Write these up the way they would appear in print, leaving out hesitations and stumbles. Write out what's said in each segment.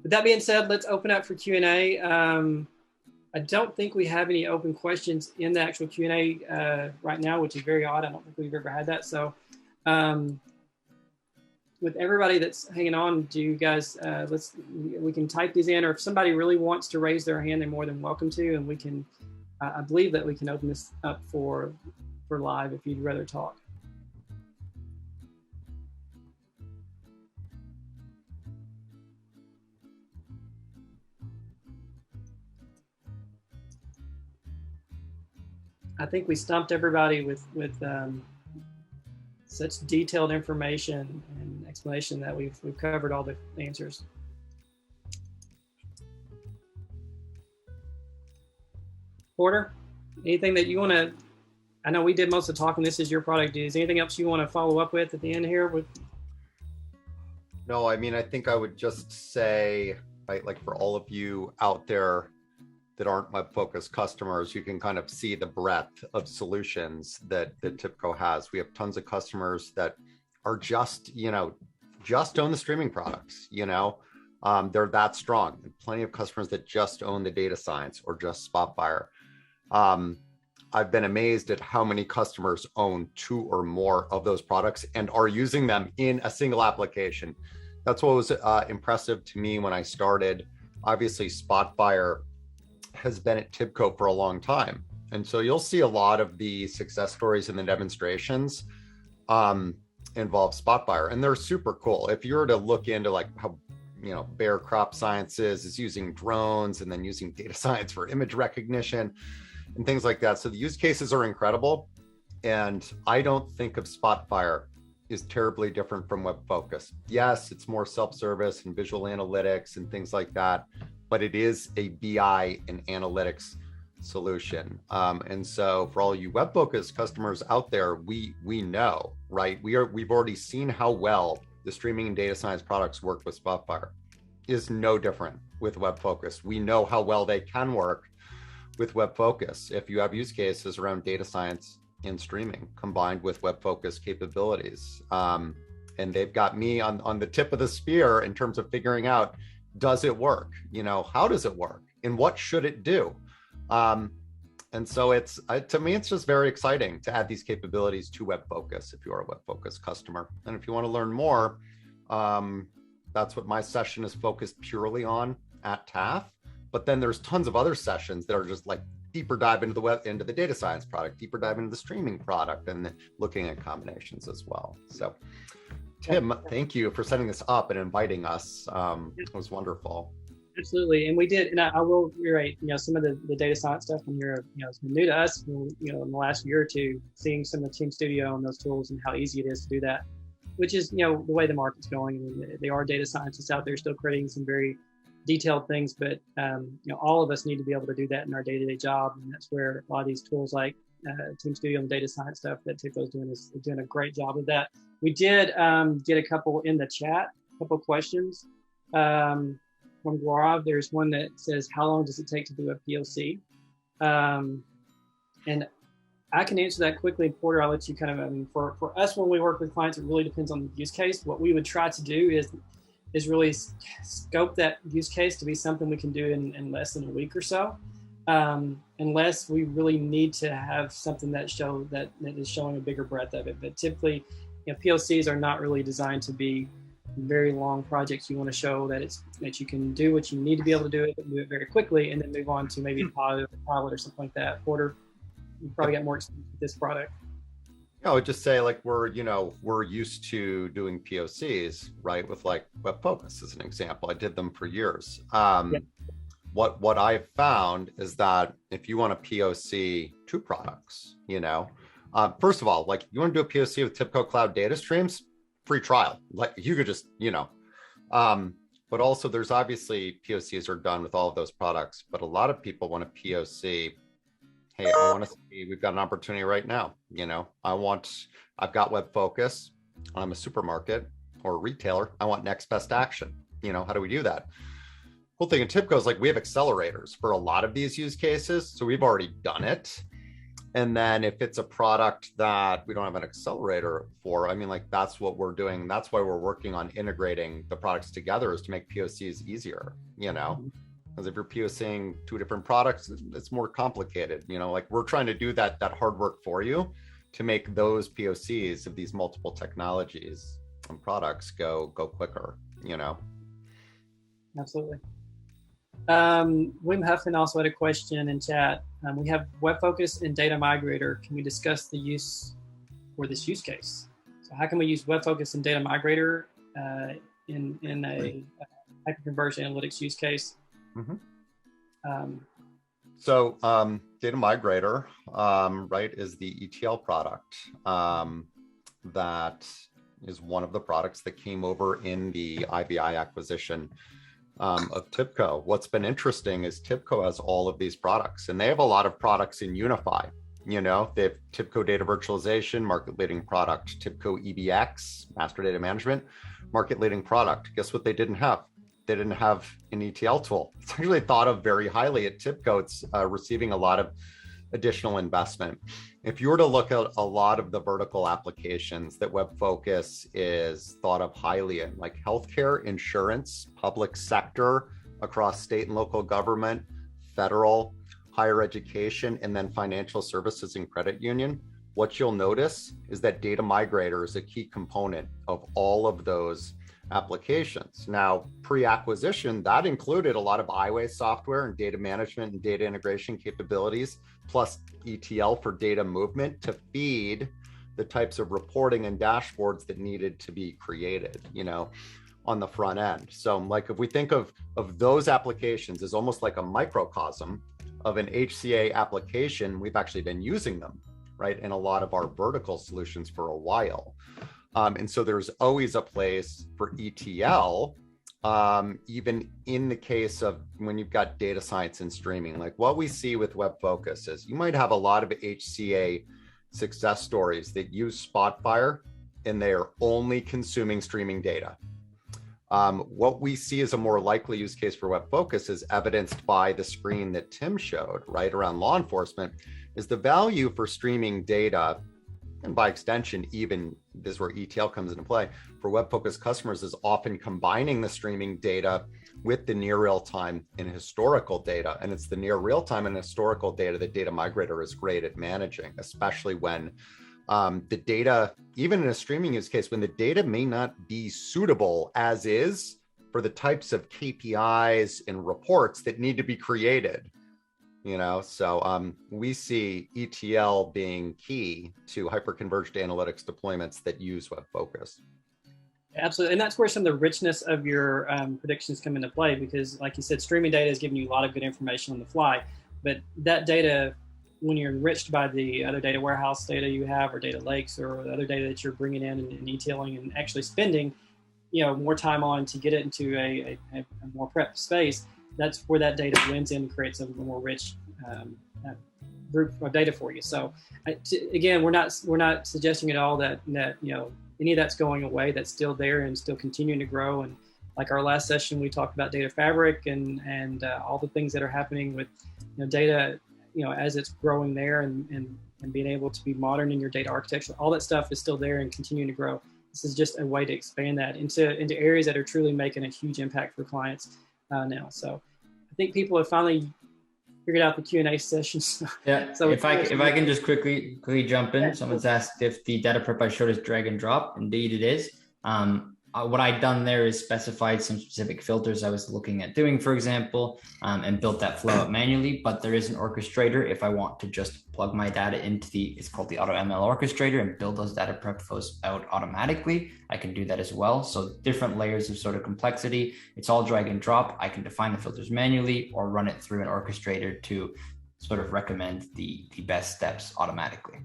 with that being said, let's open up for Q&A. I don't think we have any open questions in the actual Q&A right now, which is very odd. I don't think we've ever had that. So with everybody that's hanging on, do you guys, we can type these in, or if somebody really wants to raise their hand, they're more than welcome to, and we can, I believe that we can open this up for live if you'd rather talk. I think we stumped everybody with such detailed information and explanation that we've covered all the answers. Porter, anything that you want to, I know we did most of the talking, this is your product. Is anything else you want to follow up with at the end here? No, I mean, I think I would just say, right, like for all of you out there that aren't web-focused customers, you can kind of see the breadth of solutions that TIBCO has. We have tons of customers that are just own the streaming products, they're that strong. And plenty of customers that just own the data science or just Spotfire. I've been amazed at how many customers own 2 or more of those products and are using them in a single application. That's what was impressive to me when I started. Obviously, Spotfire has been at TIBCO for a long time. And so you'll see a lot of the success stories in the demonstrations involve Spotfire, and they're super cool. If you were to look into like how, Bayer Crop Sciences is using drones and then using data science for image recognition and things like that. So the use cases are incredible. And I don't think of Spotfire is terribly different from web-focused. Yes, it's more self-service and visual analytics and things like that, but it is a BI and analytics solution. And so for all you web-focused customers out there, we know, right? We've already seen how well the streaming and data science products work with Spotfire. Is no different with web-focused. We know how well they can work with web-focused if you have use cases around data science and streaming combined with web-focused capabilities. And they've got me on the tip of the spear in terms of figuring out, does it work? How does it work? And what should it do? And so to me, it's just very exciting to add these capabilities to web-focused if you are a web-focused customer. And if you want to learn more, that's what my session is focused purely on at TAF. But then there's tons of other sessions that are just like deeper dive into the data science product, deeper dive into the streaming product, and looking at combinations as well. So Tim, thank you for setting this up and inviting us. It was wonderful. Absolutely. And we did, and I will reiterate, some of the data science stuff in here, it's been new to us, in the last year or two, seeing some of the Team Studio and those tools and how easy it is to do that, which is, the way the market's going. I mean, there are data scientists out there still creating some very detailed things, but, all of us need to be able to do that in our day-to-day job. And that's where a lot of these tools like Team Studio and data sgaince stuff that TIBCO is doing a great job of that. We did get a couple in the chat, a couple questions. From Gaurav, there's one that says, how long does it take to do a POC? And I can answer that quickly. Porter, I'll let you kind of, for us, when we work with clients, it really depends on the use case. What we would try to do is really scope that use case to be something we can do in less than a week or so. Unless we really need to have something that is showing a bigger breadth of it. But typically, POCs are not really designed to be very long projects. You want to show that you can do what you need to be able to do it, but do it very quickly, and then move on to maybe a pilot or something like that. Porter, you probably got more experience with this product. I would just say, like, we're used to doing POCs, right? With like web-focused as an example. I did them for years. What I've found is that if you want to POC 2 products, first of all, like you want to do a POC with TIBCO Cloud Data Streams, free trial. Like you could just, but also there's obviously POCs are done with all of those products, but a lot of people want to POC, hey, I want to see, we've got an opportunity right now. I've got web-focus, I'm a supermarket or a retailer. I want next best action. How do we do that? Cool thing in TIBCO is like we have accelerators for a lot of these use cases. So we've already done it. And then if it's a product that we don't have an accelerator for, I mean, like that's what we're doing. That's why we're working on integrating the products together, is to make POCs easier, you know, because if you're POCing two different products, it's more complicated, you know, like we're trying to do that hard work for you to make those POCs of these multiple technologies and products go quicker, you know. Absolutely. Wim Huffman also had a question in chat. We have Web Focus and Data Migrator. Can we discuss the use for this use case? So how can we use Web Focus and Data Migrator in a hyperconverged analytics use case? So Data Migrator, right, is the ETL product that is one of the products that came over in the IBI acquisition of TIBCO. What's been interesting is TIBCO has all of these products, and they have a lot of products in Unify. You know, they have TIBCO Data Virtualization, market leading product, TIBCO EBX, Master Data Management, market leading product. Guess what they didn't have? They didn't have an ETL tool. It's actually thought of very highly at TIBCO. It's receiving a lot of additional investment. If you were to look at a lot of the vertical applications that Web Focus is thought of highly in, like healthcare, insurance, public sector, across state and local government, federal, higher education, and then financial services and credit union, what you'll notice is that Data Migrator is a key component of all of those applications. Now, pre-acquisition, that included a lot of iWay software and data management and data integration capabilities, plus ETL for data movement to feed the types of reporting and dashboards that needed to be created, you know, on the front end. So like if we think of those applications as almost like a microcosm of an HCA application, we've actually been using them, right, in a lot of our vertical solutions for a while. And so there's always a place for ETL, even in the case of when you've got data science and streaming. Like what we see with Web Focus is you might have a lot of HCA success stories that use Spotfire and they're only consuming streaming data. What we see as a more likely use case for Web Focus is evidenced by the screen that Tim showed, right, around law enforcement, is the value for streaming data, and by extension, even this is where ETL comes into play, for Web Focus customers is often combining the streaming data with the near real-time and historical data. And it's the near real-time and historical data that Data Migrator is great at managing, especially when the data, even in a streaming use case, when the data may not be suitable as is for the types of KPIs and reports that need to be created. You know, so we see ETL being key to hyperconverged analytics deployments that use Web Focus. Absolutely, and that's where some of the richness of your predictions come into play, because like you said, streaming data is giving you a lot of good information on the fly, but that data, when you're enriched by the other data warehouse data you have, or data lakes, or the other data that you're bringing in and ETLing and actually spending, you know, more time on to get it into a more prepped space, that's where that data blends in and creates a more rich group of data for you. So again, we're not suggesting at all that you know any of that's going away. That's still there and still continuing to grow. And like our last session, we talked about data fabric and all the things that are happening with, you know, data, you know, as it's growing there and being able to be modern in your data architecture. All that stuff is still there and continuing to grow. This is just a way to expand that into areas that are truly making a huge impact for clients now. So I think people have finally figured out the Q&A sessions. Yeah. So if I can just quickly jump in. Someone's asked if the data prep I showed is drag and drop. Indeed it is. What I'd done there is specified some specific filters I was looking at doing, for example, and built that flow out manually. But there is an orchestrator if I want to just plug my data into it's called the AutoML orchestrator, and build those data prep flows out automatically. I can do that as well. So different layers of sort of complexity. It's all drag and drop. I can define the filters manually or run it through an orchestrator to sort of recommend the best steps automatically.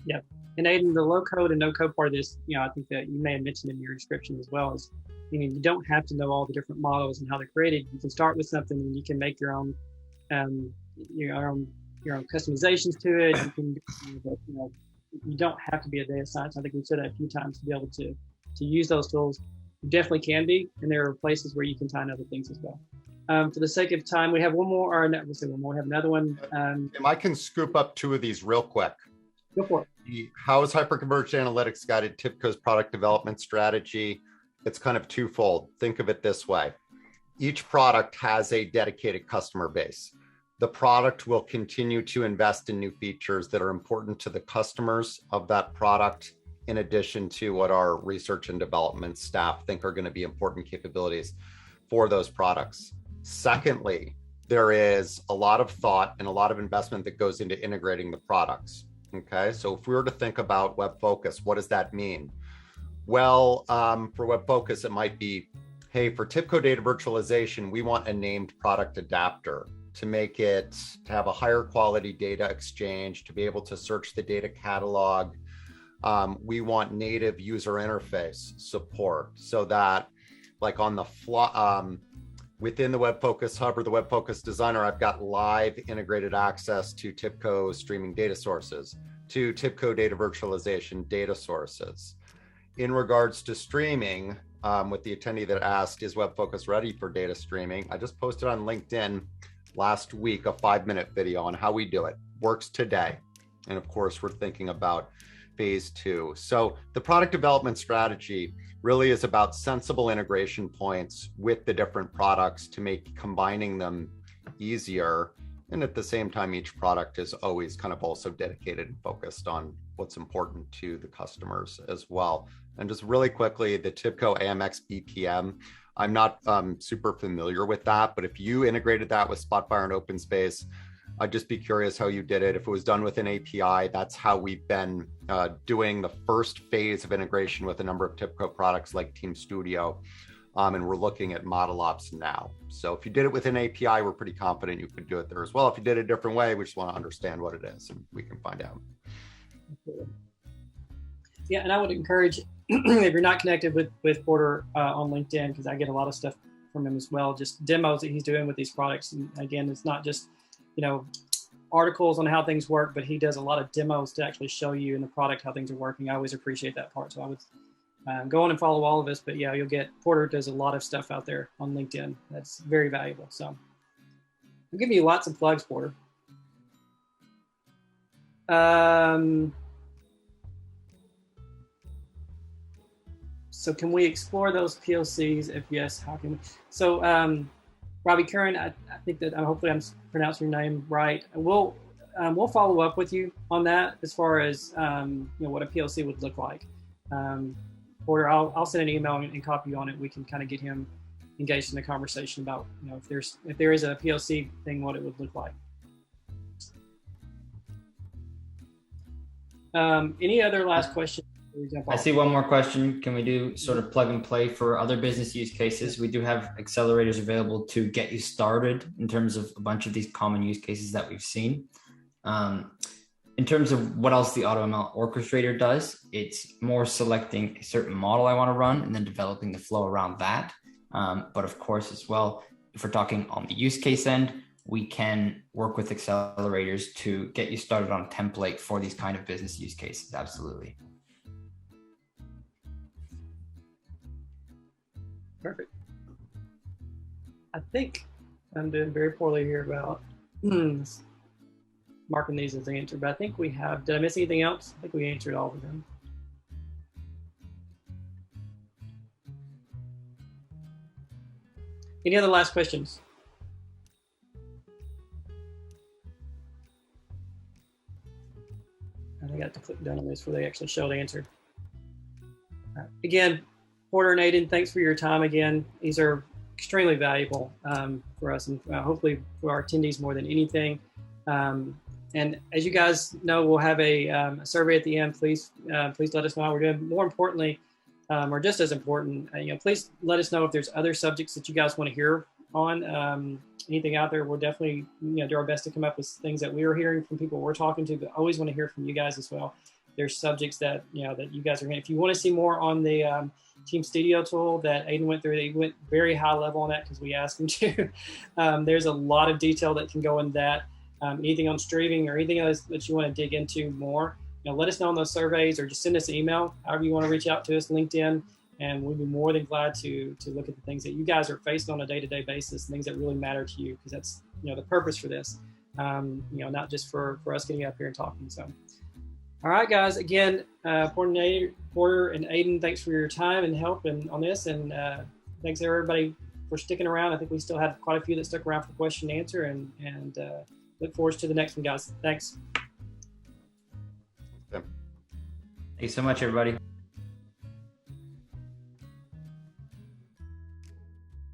Yeah. And Aiden, the low code and no code part of this, you know, I think that you may have mentioned in your description as well, is, you know, you don't have to know all the different models and how they're created. You can start with something and you can make your own customizations to it. You can, you know, you don't have to be a data scientist. I think we've said that a few times to be able to use those tools. You definitely can be, and there are places where you can tie in other things as well. For the sake of time, we have one more, or no, we'll say one more. We have another one. I can scoop up two of these real quick. Go for it. How has Hyperconverged Analytics guided TIBCO's product development strategy? It's kind of twofold. Think of it this way. Each product has a dedicated customer base. The product will continue to invest in new features that are important to the customers of that product, in addition to what our research and development staff think are going to be important capabilities for those products. Secondly, there is a lot of thought and a lot of investment that goes into integrating the products. Okay, so if we were to think about Web Focus, what does that mean? Well, for Web Focus, it might be, hey, for TIBCO data virtualization, we want a named product adapter to make it, to have a higher quality data exchange, to be able to search the data catalog. We want native user interface support so that, like on the fly, within the Web Focus Hub or the Web Focus Designer, I've got live integrated access to TIBCO streaming data sources, to TIBCO data virtualization data sources. In regards to streaming, with the attendee that asked, is Web Focus ready for data streaming? I just posted on LinkedIn last week a 5-minute video on how we do it. Works today. And of course, we're thinking about phase 2. So the product development strategy really is about sensible integration points with the different products to make combining them easier. And at the same time, each product is always kind of also dedicated and focused on what's important to the customers as well. And just really quickly, the TIBCO AMX BPM, I'm not super familiar with that, but if you integrated that with Spotfire and OpenSpace, I'd just be curious how you did it. If it was done with an API, that's how we've been doing the first phase of integration with a number of TIBCO products like Team Studio. And we're looking at model ops now. So if you did it with an API, we're pretty confident you could do it there as well. If you did it a different way, we just want to understand what it is and we can find out. Yeah, and I would encourage, if you're not connected with Porter on LinkedIn, because I get a lot of stuff from him as well, just demos that he's doing with these products. And again, it's not just, articles on how things work, but he does a lot of demos to actually show you in the product how things are working. I always appreciate that part. So I would go on and follow all of us, but yeah, Porter does a lot of stuff out there on LinkedIn. That's very valuable. So I'll give you lots of plugs, Porter. So can we explore those POCs? If yes, how can we? So Robbie Curran, I think that hopefully I'm pronouncing your name right. We'll follow up with you on that as far as what a POC would look like. Porter, I'll send an email and copy you on it. We can kind of get him engaged in the conversation about if there is a POC thing, what it would look like. Any other last questions? I see one more question. Can we do sort of plug and play for other business use cases? We do have accelerators available to get you started in terms of a bunch of these common use cases that we've seen. In terms of what else the AutoML orchestrator does, it's more selecting a certain model I want to run and then developing the flow around that. But of course, as well, if we're talking on the use case end, we can work with accelerators to get you started on a template for these kind of business use cases. Absolutely. Perfect. I think I'm doing very poorly here about marking these as answered, but I think we have. Did I miss anything else? I think we answered all of them. Any other last questions? I got to click down on this where they actually show the answer. Again, Porter and Aiden, thanks for your time again. These are extremely valuable for us and hopefully for our attendees more than anything. And as you guys know, we'll have a survey at the end. Please let us know how we're doing. More importantly, or just as important, please let us know if there's other subjects that you guys want to hear on. Anything out there, we'll definitely do our best to come up with things that we are hearing from people we're talking to, but always want to hear from you guys as well. There's subjects that that you guys are hearing. If you want to see more on the Team Studio tool that Aiden went through, he went very high level on that because we asked him to. There's a lot of detail that can go in that. Anything on streaming or anything else that you want to dig into more, let us know in those surveys or just send us an email, however you want to reach out to us, LinkedIn. And we'd be more than glad to look at the things that you guys are faced on a day-to-day basis, things that really matter to you, because that's, the purpose for this, not just for us getting up here and talking. So, all right, guys, again, Porter and Aiden, thanks for your time and help on this. And thanks everybody for sticking around. I think we still had quite a few that stuck around for question and answer, and look forward to the next one, guys. Thanks. Thanks so much, everybody.